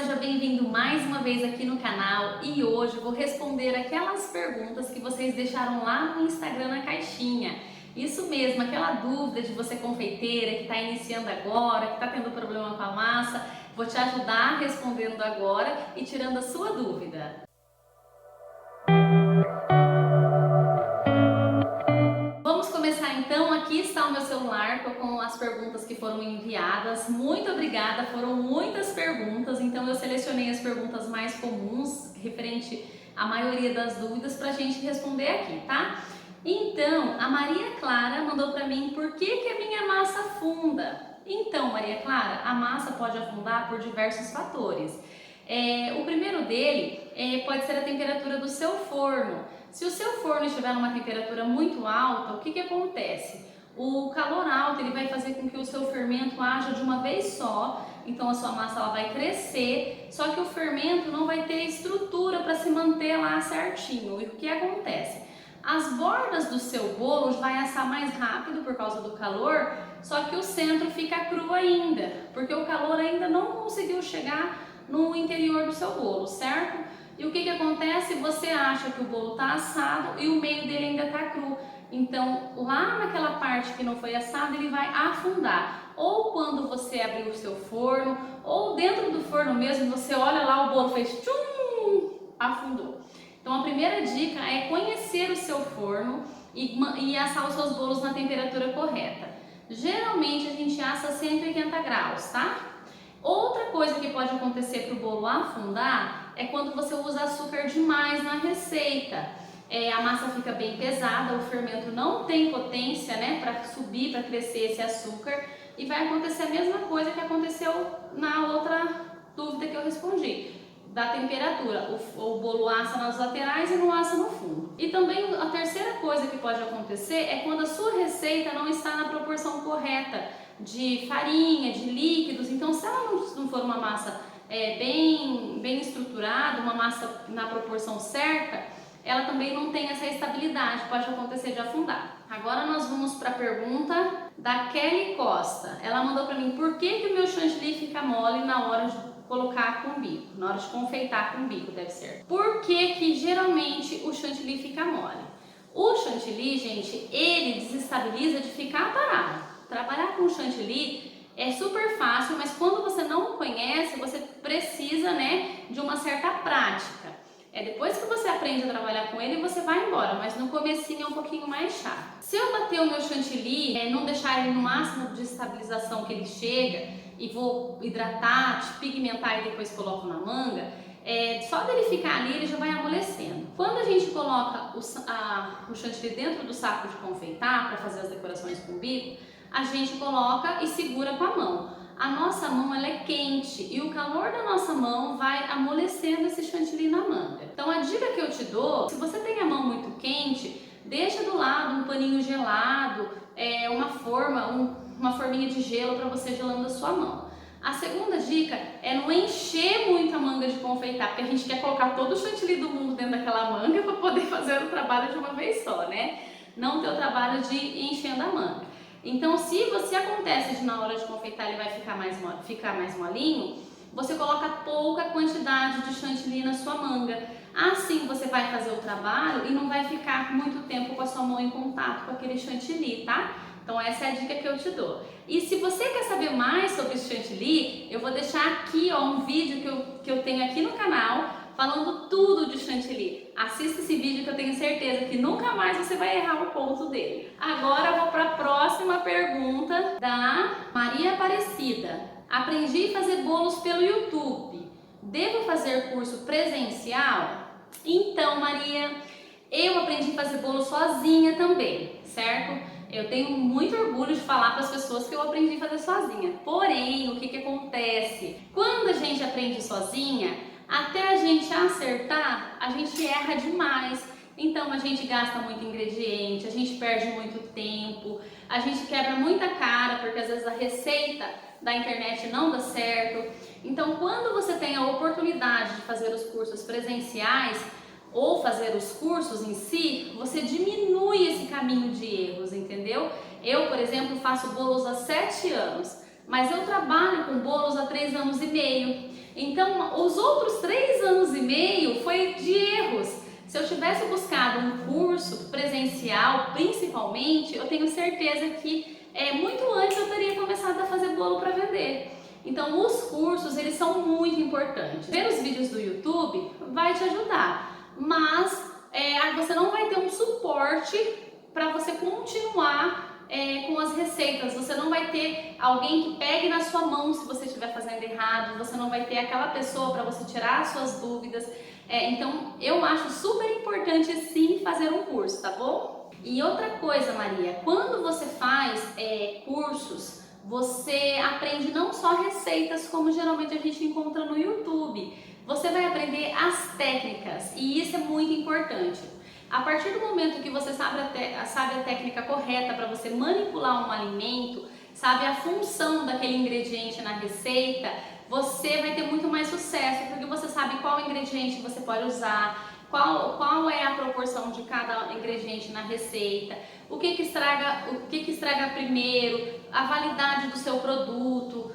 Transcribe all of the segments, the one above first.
seja bem-vindo mais uma vez aqui no canal e hoje eu vou responder aquelas perguntas que vocês deixaram lá no Instagram na caixinha. Isso mesmo, aquela dúvida de você confeiteira que está iniciando agora, que está tendo problema com a massa, vou te ajudar respondendo agora e tirando a sua dúvida. Vamos começar então, aqui está o meu celular com as perguntas que foram enviadas. Muito obrigada, foram muitas perguntas, então eu selecionei as perguntas mais comuns, referente à maioria das dúvidas, para a gente responder aqui, tá? Então, a Maria Clara mandou para mim, por que a minha massa afunda? Então, Maria Clara, a massa pode afundar por diversos fatores. O primeiro dele pode ser a temperatura do seu forno. Se o seu forno estiver numa temperatura muito alta, o que acontece? O calor alto ele vai fazer com que o seu fermento haja de uma vez só, então a sua massa ela vai crescer, só que o fermento não vai ter estrutura para se manter lá certinho. E o que acontece? As bordas do seu bolo vai assar mais rápido por causa do calor, só que o centro fica cru ainda, porque o calor ainda não conseguiu chegar no interior do seu bolo, certo? E o que acontece? Você acha que o bolo está assado e o meio dele ainda está cru. Então, lá naquela parte que não foi assada, ele vai afundar. Ou quando você abrir o seu forno, ou dentro do forno mesmo, você olha lá, o bolo fez tchum, afundou. Então, a primeira dica é conhecer o seu forno e assar os seus bolos na temperatura correta. Geralmente, a gente assa a 180 graus, tá? Outra coisa que pode acontecer para o bolo afundar é quando você usa açúcar demais na receita. A massa fica bem pesada, o fermento não tem potência, né, para subir, para crescer esse açúcar, e vai acontecer a mesma coisa que aconteceu na outra dúvida que eu respondi, da temperatura. O bolo assa nas laterais e não assa no fundo. E também a terceira coisa que pode acontecer é quando a sua receita não está na proporção correta de farinha, de líquidos. Então, se ela não for uma massa bem estruturada, uma massa na proporção certa, ela também não tem essa estabilidade, pode acontecer de afundar. Agora nós vamos para a pergunta da Kelly Costa. Ela mandou para mim, por que o meu chantilly fica mole na hora de colocar com bico, na hora de confeitar com bico, deve ser. Por que geralmente o chantilly fica mole? O chantilly, gente, ele desestabiliza de ficar parado. Trabalhar com chantilly é super fácil, mas quando você não conhece, você precisa, né, de uma certa prática. Depois que você aprende a trabalhar com ele, você vai embora, mas no comecinho é um pouquinho mais chato. Se eu bater o meu chantilly, não deixar ele no máximo de estabilização que ele chega e vou hidratar, pigmentar e depois coloco na manga, só dele ficar ali ele já vai amolecendo. Quando a gente coloca o chantilly dentro do saco de confeitar para fazer as decorações com bico, a gente coloca e segura com a mão. A nossa mão ela é quente e o calor da nossa mão vai amolecendo esse chantilly na manga. Então a dica que eu te dou, se você tem a mão muito quente, deixa do lado um paninho gelado, uma forminha de gelo para você gelando a sua mão. A segunda dica é não encher muito a manga de confeitar, porque a gente quer colocar todo o chantilly do mundo dentro daquela manga para poder fazer o trabalho de uma vez só, né? Não ter o trabalho de ir enchendo a manga. Então, se acontece de na hora de confeitar ele vai ficar mais molinho, você coloca pouca quantidade de chantilly na sua manga. Assim você vai fazer o trabalho e não vai ficar muito tempo com a sua mão em contato com aquele chantilly, tá? Então essa é a dica que eu te dou. E se você quer saber mais sobre esse chantilly, eu vou deixar aqui um vídeo que eu tenho aqui no canal falando tudo de chantilly. Assista esse vídeo que eu tenho certeza que nunca mais você vai errar o ponto dele. Agora eu vou para a próxima pergunta da Maria Aparecida. Aprendi a fazer bolos pelo YouTube. Devo fazer curso presencial? Então, Maria, eu aprendi a fazer bolo sozinha também, certo? Eu tenho muito orgulho de falar para as pessoas que eu aprendi a fazer sozinha. Porém, o que acontece? Quando a gente aprende sozinha, até a gente acertar, a gente erra demais. Então a gente gasta muito ingrediente, a gente perde muito tempo, a gente quebra muita cara, porque às vezes a receita da internet não dá certo. Então quando você tem a oportunidade de fazer os cursos presenciais ou fazer os cursos em si, você diminui esse caminho de erros, entendeu? Eu, por exemplo, faço bolos há 7 anos, mas eu trabalho com bolos há 3 anos e meio. Então, os outros 3 anos e meio foi de erros. Se eu tivesse buscado um curso presencial, principalmente, eu tenho certeza que muito antes eu teria começado a fazer bolo para vender. Então, os cursos, eles são muito importantes. Ver os vídeos do YouTube vai te ajudar, mas você não vai ter um suporte para você continuar com as receitas. Você não vai ter alguém que pegue na sua mão se você estiver fazendo errado, você não vai ter aquela pessoa para você tirar as suas dúvidas. Então, eu acho super importante sim fazer um curso, tá bom? E outra coisa, Maria, quando você faz cursos, você aprende não só receitas, como geralmente a gente encontra no YouTube. Você vai aprender as técnicas e isso é muito importante. A partir do momento que você sabe a técnica correta para você manipular um alimento, sabe a função daquele ingrediente na receita, você vai ter muito mais sucesso, porque você sabe qual ingrediente você pode usar, qual é a proporção de cada ingrediente na receita, o que estraga primeiro, a validade do seu produto,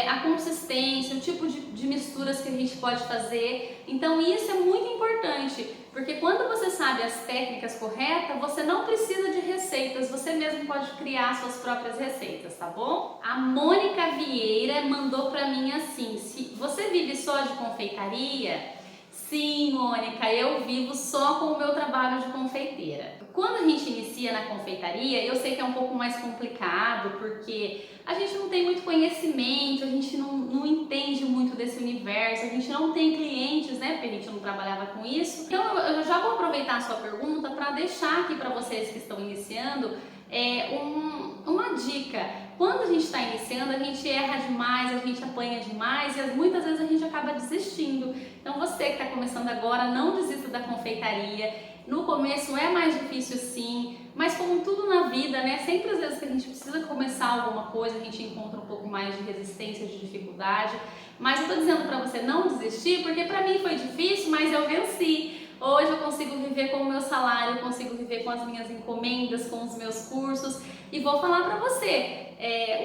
a consistência, o tipo de misturas que a gente pode fazer. Então isso é muito importante, porque quando você sabe as técnicas corretas, você não precisa de receitas, você mesmo pode criar suas próprias receitas, tá bom? A Mônica Vieira mandou pra mim assim: se você vive só de confeitaria? Sim, Mônica, eu vivo só com o meu trabalho de confeiteira. Quando a gente inicia na confeitaria, eu sei que é um pouco mais complicado, porque a gente não tem muito conhecimento, a gente não entende muito desse universo, a gente não tem clientes, né, porque a gente não trabalhava com isso. Então eu já vou aproveitar a sua pergunta para deixar aqui para vocês que estão iniciando uma dica. Quando a gente está iniciando, a gente erra demais, a gente apanha demais e muitas vezes a gente acaba desistindo. Então você que está começando agora, não desista da confeitaria. No começo é mais difícil sim, mas como tudo na vida, né? Sempre às vezes que a gente precisa começar alguma coisa, a gente encontra um pouco mais de resistência, de dificuldade. Mas eu tô dizendo para você não desistir, porque para mim foi difícil, mas eu venci. Hoje eu consigo viver com o meu salário, eu consigo viver com as minhas encomendas, com os meus cursos. E vou falar para você,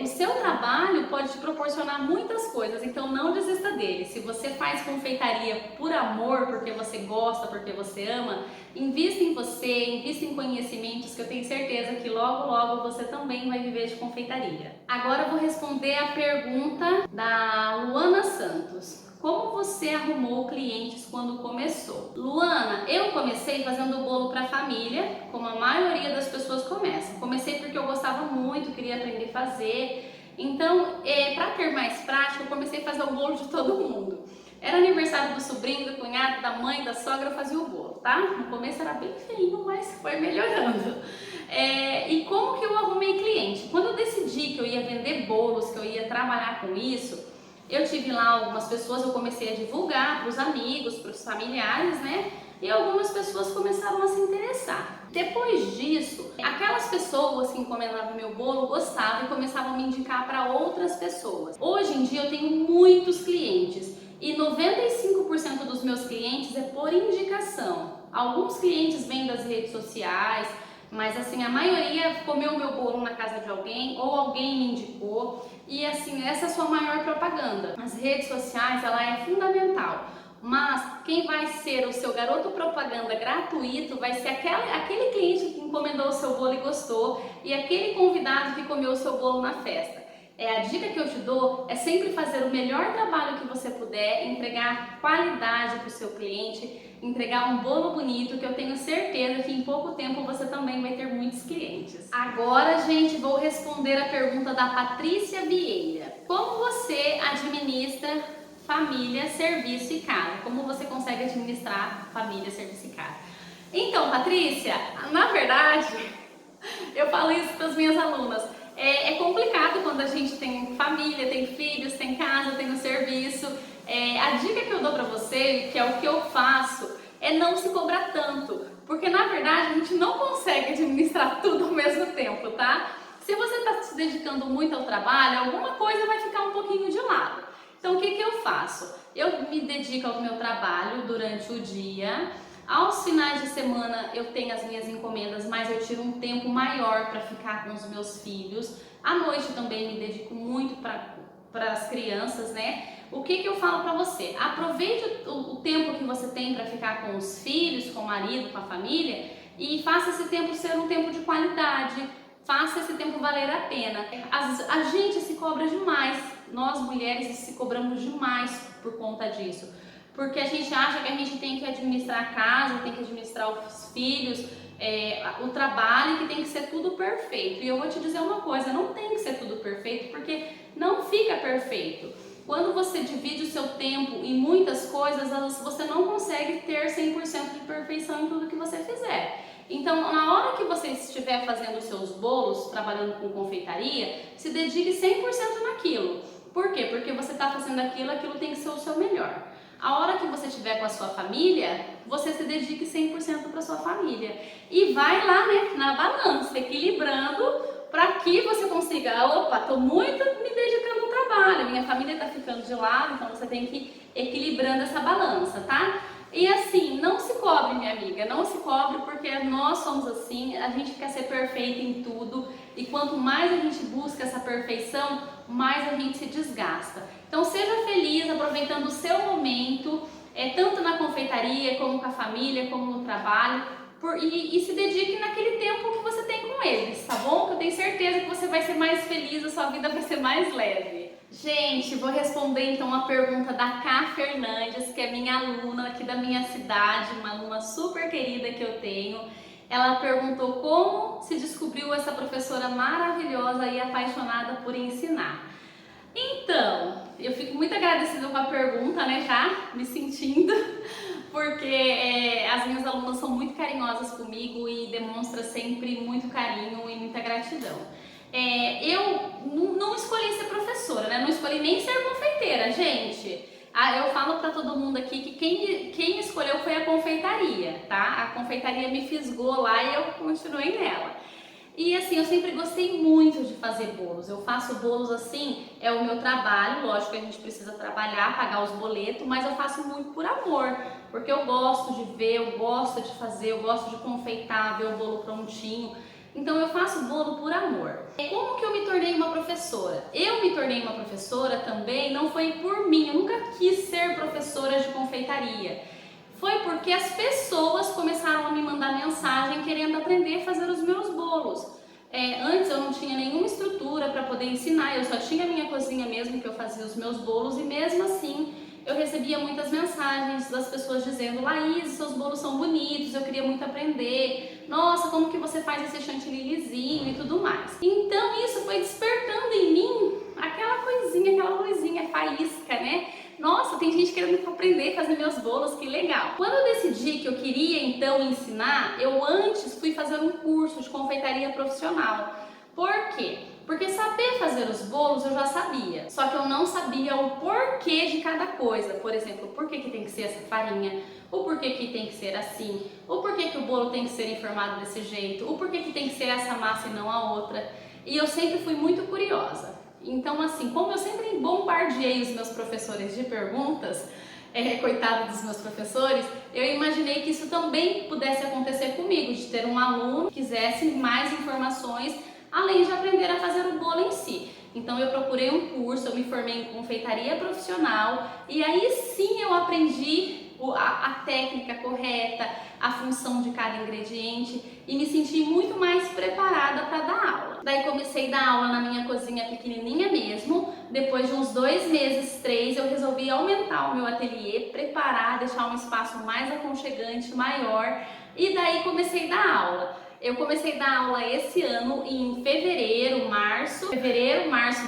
o seu trabalho pode te proporcionar muitas coisas, então não desista dele. Se você faz confeitaria por amor, porque você gosta, porque você ama, invista em você, invista em conhecimentos, que eu tenho certeza que logo, logo você também vai viver de confeitaria. Agora eu vou responder a pergunta da Luana Santos. Como você arrumou clientes quando começou? Luana, eu comecei fazendo bolo para família, como a maioria das pessoas começam. Comecei porque eu gostava muito, queria aprender a fazer. Então, para ter mais prática, eu comecei a fazer o bolo de todo mundo. Era aniversário do sobrinho, do cunhado, da mãe, da sogra, eu fazia o bolo, tá? No começo era bem feinho, mas foi melhorando. E como que eu arrumei cliente? Quando eu decidi que eu ia vender bolos, que eu ia trabalhar com isso, eu tive lá algumas pessoas, eu comecei a divulgar para os amigos, para os familiares, né? E algumas pessoas começaram a se interessar. Depois disso, aquelas pessoas que encomendavam meu bolo gostavam e começavam a me indicar para outras pessoas. Hoje em dia eu tenho muitos clientes e 95% dos meus clientes é por indicação. Alguns clientes vêm das redes sociais, mas assim, a maioria comeu meu bolo na casa de alguém ou alguém me indicou. E assim, essa é a sua maior propaganda. As redes sociais, ela é fundamental. Mas quem vai ser o seu garoto propaganda gratuito vai ser aquele cliente que encomendou o seu bolo e gostou, e aquele convidado que comeu o seu bolo na festa. A dica que eu te dou é sempre fazer o melhor trabalho que você puder, entregar qualidade para o seu cliente, entregar um bolo bonito, que eu tenho certeza que em pouco tempo você também vai ter muitos clientes. Agora, gente, vou responder a pergunta da Patrícia Vieira. Como você administra família, serviço e casa? Como você consegue administrar família, serviço e casa? Então, Patrícia, na verdade, eu falo isso para as minhas alunas. É complicado quando a gente tem família, tem filhos, tem casa, tem o serviço. A dica que eu dou para você, que é o que eu faço, é não se cobrar tanto. Porque na verdade a gente não consegue administrar tudo ao mesmo tempo, tá? Se você está se dedicando muito ao trabalho, alguma coisa vai ficar um pouquinho de lado. Então o que eu faço? Eu me dedico ao meu trabalho durante o dia. Aos finais de semana eu tenho as minhas encomendas, mas eu tiro um tempo maior para ficar com os meus filhos. À noite também me dedico muito para para as crianças, né? O que eu falo para você? Aproveite o tempo que você tem para ficar com os filhos, com o marido, com a família e faça esse tempo ser um tempo de qualidade, faça esse tempo valer a pena. A gente se cobra demais, nós mulheres se cobramos demais por conta disso, porque a gente acha que a gente tem que administrar a casa, tem que administrar os filhos, o trabalho, que tem que ser tudo perfeito. E eu vou te dizer uma coisa, não tem que ser tudo perfeito, porque não fica perfeito. Quando você divide o seu tempo em muitas coisas, você não consegue ter 100% de perfeição em tudo que você fizer. Então, na hora que você estiver fazendo os seus bolos, trabalhando com confeitaria, se dedique 100% naquilo. Por quê? Porque você está fazendo aquilo tem que ser o seu melhor. A hora que você estiver com a sua família, você se dedique 100% para a sua família. E vai lá, né, na balança, equilibrando para que você consiga, opa, estou muito me dedicando ao trabalho, minha família está ficando de lado, então você tem que ir equilibrando essa balança, tá? E assim, não se cobre, minha amiga, não se cobre, porque nós somos assim, a gente quer ser perfeita em tudo, e quanto mais a gente busca essa perfeição, mais a gente se desgasta. Então seja feliz, aproveitando o seu momento, tanto na confeitaria, como com a família, como no trabalho, e se dedique naquele tempo que você tem com eles, tá bom? Que eu tenho certeza que você vai ser mais feliz, a sua vida vai ser mais leve. Gente, vou responder então a pergunta da Cá Fernandes, que é minha aluna aqui da minha cidade, uma aluna super querida que eu tenho. Ela perguntou como se descobriu essa professora maravilhosa e apaixonada por ensinar. Então, eu fico muito agradecida com a pergunta, né, já me sentindo, porque as minhas alunas são muito carinhosas comigo e demonstram sempre muito carinho e muita gratidão. Eu não escolhi ser professora, né? Não escolhi nem ser confeiteira, gente. Eu falo para todo mundo aqui que quem me escolheu foi a confeitaria, tá? A confeitaria me fisgou lá e eu continuei nela. E assim, eu sempre gostei muito de fazer bolos. Eu faço bolos assim, é o meu trabalho, lógico que a gente precisa trabalhar, pagar os boletos, mas eu faço muito por amor, porque eu gosto de ver, eu gosto de fazer, eu gosto de confeitar, ver o bolo prontinho. Então eu faço bolo por amor. Como que eu me tornei uma professora? Eu me tornei uma professora também, não foi por mim, eu nunca quis ser professora de confeitaria. Foi porque as pessoas começaram a me mandar mensagem querendo aprender a fazer os meus bolos. Antes eu não tinha nenhuma estrutura para poder ensinar, eu só tinha a minha cozinha mesmo que eu fazia os meus bolos, e mesmo assim eu recebia muitas mensagens das pessoas dizendo: Laís, seus bolos são bonitos, eu queria muito aprender, nossa, como que você faz esse chantilly lisinho e tudo mais. Então isso foi despertando em mim aquela coisinha, aquela luzinha, faísca, né? Nossa, tem gente querendo aprender a fazer meus bolos, que legal! Quando eu decidi que eu queria então ensinar, eu antes fui fazer um curso de confeitaria profissional. Por quê? Porque saber fazer os bolos eu já sabia, só que eu não sabia o porquê de cada coisa. Por exemplo, o porquê que tem que ser essa farinha, o porquê que tem que ser assim, o porquê que o bolo tem que ser enformado desse jeito, o porquê que tem que ser essa massa e não a outra. E eu sempre fui muito curiosa. Então, assim, como eu sempre bombardeei os meus professores de perguntas, coitado dos meus professores, eu imaginei que isso também pudesse acontecer comigo, de ter um aluno que quisesse mais informações, além de aprender a fazer o bolo em si. Então eu procurei um curso, eu me formei em confeitaria profissional e aí sim eu aprendi a técnica correta, a função de cada ingrediente e me senti muito mais preparada para dar aula. Daí comecei a dar aula na minha cozinha pequenininha mesmo. Depois de uns 2 meses, 3, eu resolvi aumentar o meu ateliê, preparar, deixar um espaço mais aconchegante, maior, e daí comecei a dar aula. Eu comecei a dar aula esse ano em fevereiro, março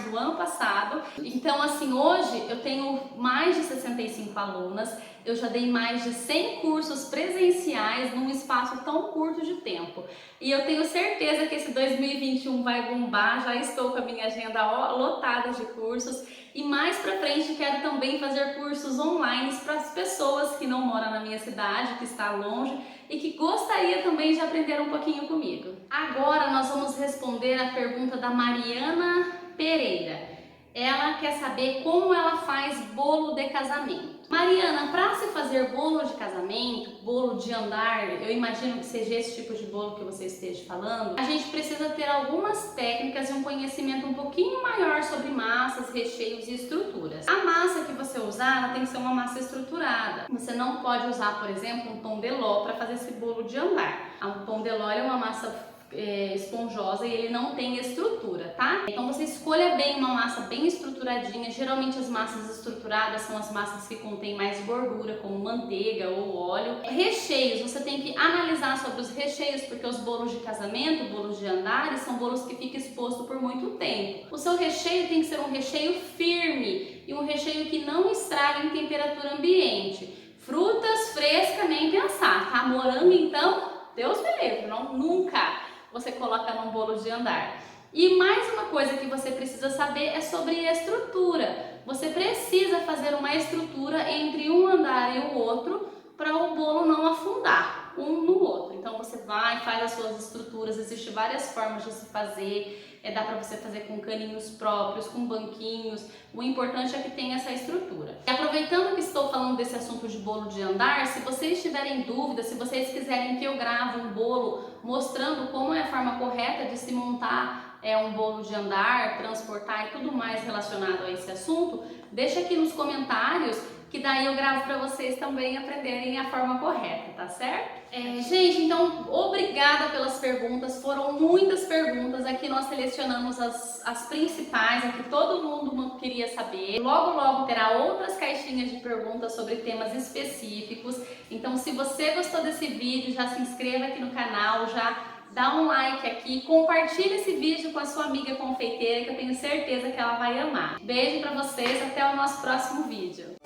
do ano passado. Então, assim, hoje eu tenho mais de 65 alunas, eu já dei mais de 100 cursos presenciais num espaço tão curto de tempo. E eu tenho certeza que esse 2021 vai bombar, já estou com a minha agenda lotada de cursos. E mais pra frente quero também fazer cursos online para as pessoas que não moram na minha cidade, que está longe e que gostaria também de aprender um pouquinho comigo. Agora nós vamos responder a pergunta da Mariana Pereira. Ela quer saber como ela faz bolo de casamento. Mariana, para se fazer bolo de casamento, bolo de andar, eu imagino que seja esse tipo de bolo que você esteja falando, a gente precisa ter algumas técnicas e um conhecimento um pouquinho maior sobre massas, recheios e estruturas. A massa que você usar, ela tem que ser uma massa estruturada. Você não pode usar, por exemplo, um pão de ló para fazer esse bolo de andar. Um pão de ló é uma massa esponjosa e ele não tem estrutura, tá? Então você escolha bem uma massa bem estruturadinha. Geralmente as massas estruturadas são as massas que contêm mais gordura, como manteiga ou óleo. Recheios, você tem que analisar sobre os recheios, porque os bolos de casamento, bolos de andares, são bolos que ficam expostos por muito tempo. O seu recheio tem que ser um recheio firme e um recheio que não estrague em temperatura ambiente. Frutas frescas nem pensar, tá? Morango então, Deus me livre, não, nunca você coloca num bolo de andar. E mais uma coisa que você precisa saber é sobre estrutura. Você precisa fazer uma estrutura entre um andar e o outro para o bolo não afundar um no outro. Então você vai, faz as suas estruturas, existem várias formas de se fazer. Dá para você fazer com caninhos próprios, com banquinhos. O importante é que tenha essa estrutura. E aproveitando que estou falando desse assunto de bolo de andar, se vocês tiverem dúvidas, se vocês quiserem que eu grave um bolo mostrando como é a forma correta de se montar um bolo de andar, transportar e tudo mais relacionado a esse assunto, deixa aqui nos comentários que daí eu gravo para vocês também aprenderem a forma correta, tá certo? Gente, então obrigada pelas perguntas, foram muitas perguntas, aqui nós selecionamos as principais, a que todo mundo queria saber. Logo terá outras caixinhas de perguntas sobre temas específicos, então se você gostou desse vídeo, já se inscreva aqui no canal, já dá um like aqui, compartilha esse vídeo com a sua amiga confeiteira que eu tenho certeza que ela vai amar. Beijo pra vocês, até o nosso próximo vídeo.